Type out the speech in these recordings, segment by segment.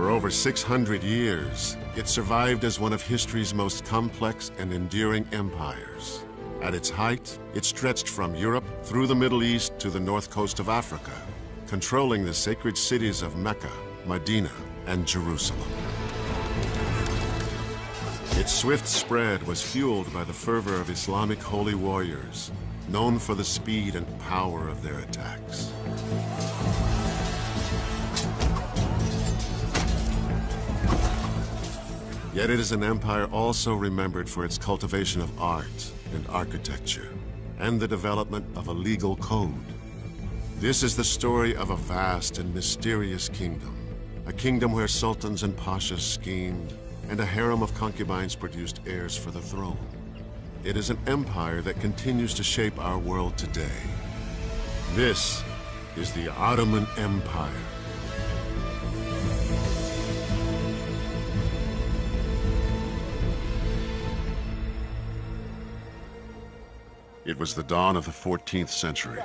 For over 600 years, it survived as one of history's most complex and enduring empires. At its height, it stretched from Europe through the Middle East to the north coast of Africa, controlling the sacred cities of Mecca, Medina, and Jerusalem. Its swift spread was fueled by the fervor of Islamic holy warriors, known for the speed and power of their attacks. Yet it is an empire also remembered for its cultivation of art and architecture, and the development of a legal code. This is the story of a vast and mysterious kingdom, a kingdom where sultans and pashas schemed, and a harem of concubines produced heirs for the throne. It is an empire that continues to shape our world today. This is the Ottoman Empire. It was the dawn of the 14th century.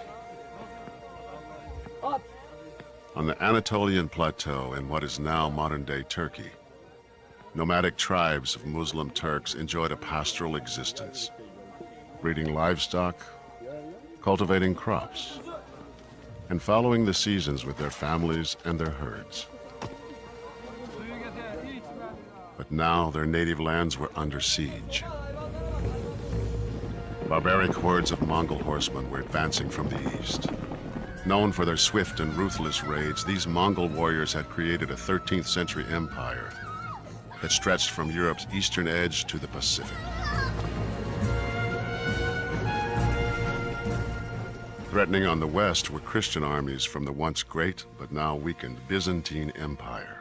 On the Anatolian plateau in what is now modern-day Turkey, nomadic tribes of Muslim Turks enjoyed a pastoral existence, breeding livestock, cultivating crops, and following the seasons with their families and their herds. But now their native lands were under siege. Barbaric hordes of Mongol horsemen were advancing from the east. Known for their swift and ruthless raids, these Mongol warriors had created a 13th century empire that stretched from Europe's eastern edge to the Pacific. Threatening on the west were Christian armies from the once great but now weakened Byzantine Empire.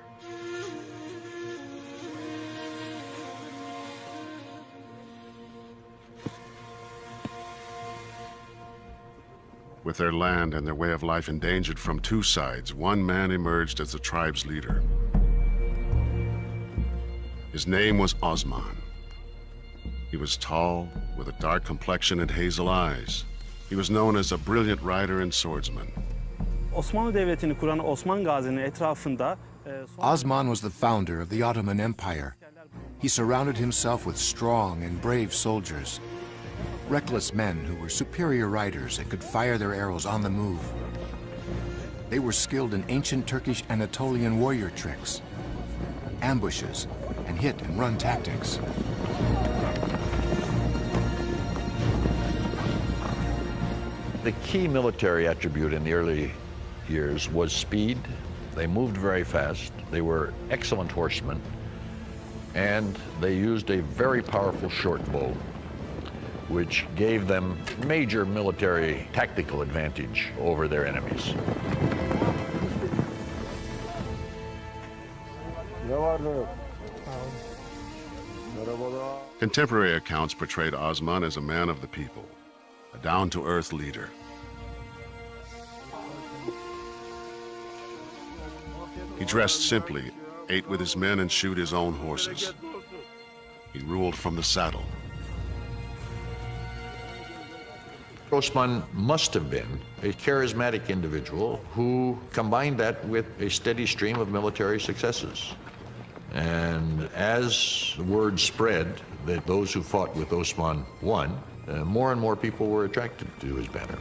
With their land and their way of life endangered from two sides, one man emerged as the tribe's leader. His name was Osman. He was tall, with a dark complexion and hazel eyes. He was known as a brilliant rider and swordsman. Osmanlı Devleti'ni kuran Osman Gazi'nin etrafında Osman was the founder of the Ottoman Empire. He surrounded himself with strong and brave soldiers, reckless men who were superior riders and could fire their arrows on the move. They were skilled in ancient Turkish Anatolian warrior tricks, ambushes, and hit and run tactics. The key military attribute in the early years was speed. They moved very fast. They were excellent horsemen. And they used a very powerful short bow, which gave them major military tactical advantage over their enemies. Contemporary accounts portrayed Osman as a man of the people, a down-to-earth leader. He dressed simply, ate with his men, and shoed his own horses. He ruled from the saddle. Osman must have been a charismatic individual who combined that with a steady stream of military successes. And as the word spread that those who fought with Osman won, more and more people were attracted to his banner.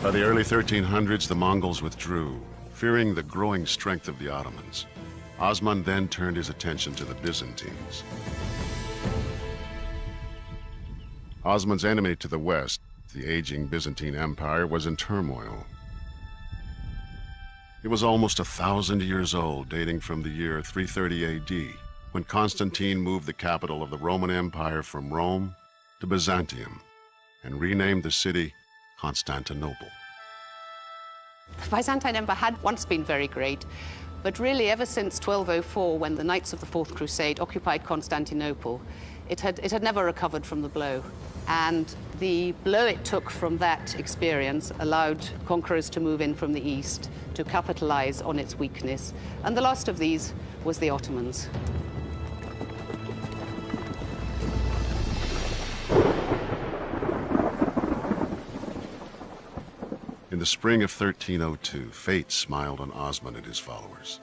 By the early 1300s, the Mongols withdrew, fearing the growing strength of the Ottomans. Osman then turned his attention to the Byzantines. Osman's enemy to the west, the aging Byzantine Empire, was in turmoil. It was almost 1,000 years old, dating from the year 330 AD, when Constantine moved the capital of the Roman Empire from Rome to Byzantium and renamed the city Constantinople. The Byzantine Empire had once been very great, but really ever since 1204, when the Knights of the Fourth Crusade occupied Constantinople, it had never recovered from the blow. And the blow it took from that experience allowed conquerors to move in from the east to capitalize on its weakness. And the last of these was the Ottomans. In In the spring of 1302, fate smiled on Osman and his followers.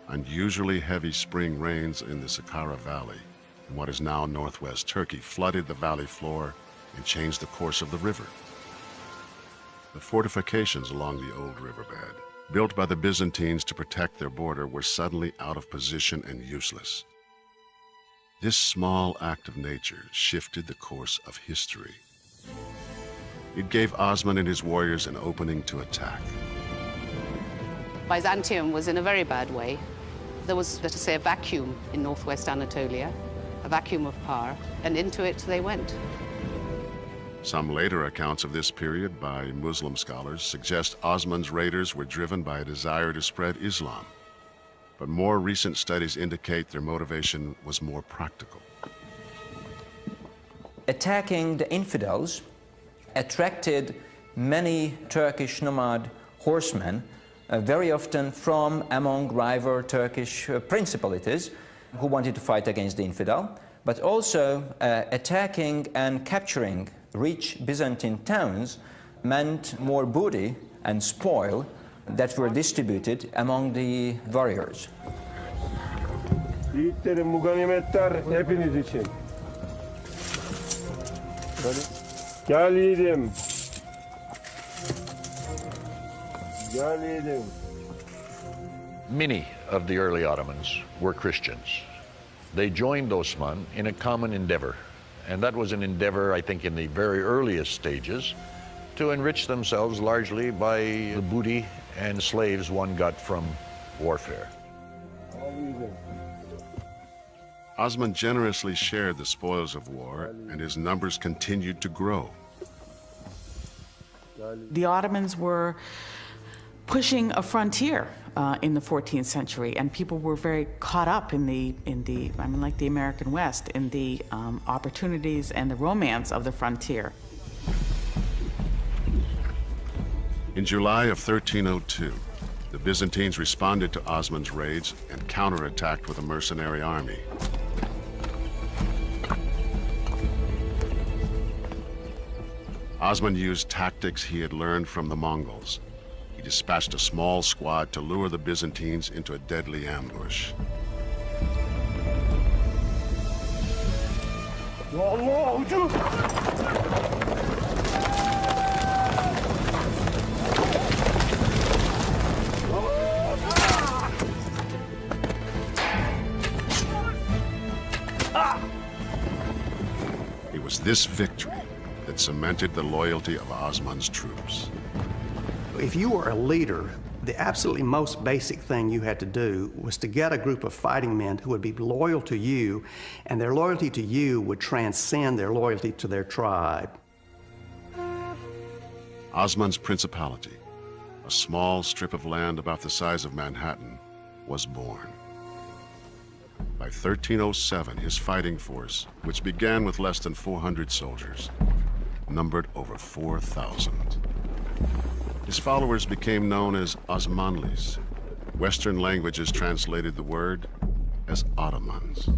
Unusually heavy spring rains in the Saqqara Valley, in what is now northwest Turkey, flooded the valley floor and changed the course of the river. The fortifications along the old riverbed, built by the Byzantines to protect their border, were suddenly out of position and useless. This small act of nature shifted the course of history. It gave Osman and his warriors an opening to attack. Byzantium was in a very bad way. There was, let us say, a vacuum in northwest Anatolia, a vacuum of power, and into it they went. Some later accounts of this period by Muslim scholars suggest Osman's raiders were driven by a desire to spread Islam. But more recent studies indicate their motivation was more practical. Attacking the infidels attracted many Turkish nomad horsemen, very often from among rival Turkish principalities who wanted to fight against the infidel, but also attacking and capturing rich Byzantine towns meant more booty and spoil that were distributed among the warriors. Yiğitlerim, bu ganimetler hepiniz için. Gel yiğidim. Gel yiğidim. Many of the early Ottomans were Christians. They joined Osman in a common endeavor, and that was an endeavor, I think, in the very earliest stages, to enrich themselves largely by the booty and slaves one got from warfare. Osman generously shared the spoils of war, and his numbers continued to grow. The Ottomans were pushing a frontier in the 14th century, and people were very caught up in the I mean, like the American West, in the opportunities and the romance of the frontier. In July of 1302, the Byzantines responded to Osman's raids and counterattacked with a mercenary army. Osman used tactics he had learned from the Mongols. He dispatched a small squad to lure the Byzantines into a deadly ambush. It was this victory that cemented the loyalty of Osman's troops. If you were a leader, the absolutely most basic thing you had to do was to get a group of fighting men who would be loyal to you, and their loyalty to you would transcend their loyalty to their tribe. Osman's principality, a small strip of land about the size of Manhattan, was born. By 1307, his fighting force, which began with less than 400 soldiers, numbered over 4,000. His followers became known as Osmanlis. Western languages translated the word as Ottomans.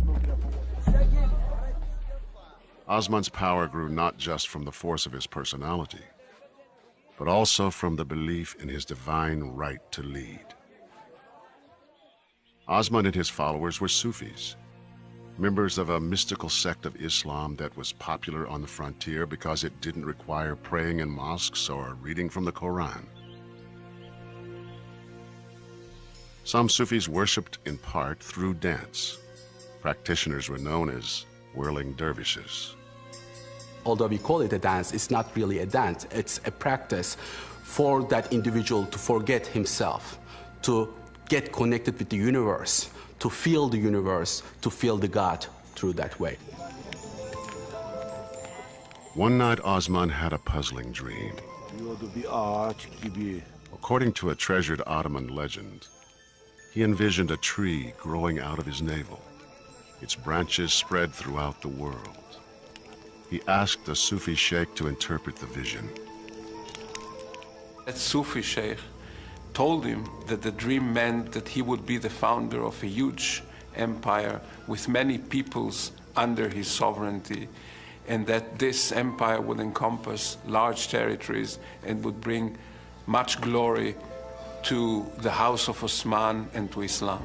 Osman's power grew not just from the force of his personality, but also from the belief in his divine right to lead. Osman and his followers were Sufis, members of a mystical sect of Islam that was popular on the frontier because it didn't require praying in mosques or reading from the Quran. Some Sufis worshipped in part through dance. Practitioners were known as whirling dervishes. Although we call it a dance, it's not really a dance. It's a practice for that individual to forget himself, to get connected with the universe, to feel the universe, to feel the God through that way. One night, Osman had a puzzling dream. According to a treasured Ottoman legend, he envisioned a tree growing out of his navel. Its branches spread throughout the world. He asked the Sufi sheikh to interpret the vision. That Sufi sheikh told him that the dream meant that he would be the founder of a huge empire with many peoples under his sovereignty, and that this empire would encompass large territories and would bring much glory to the House of Osman and to Islam.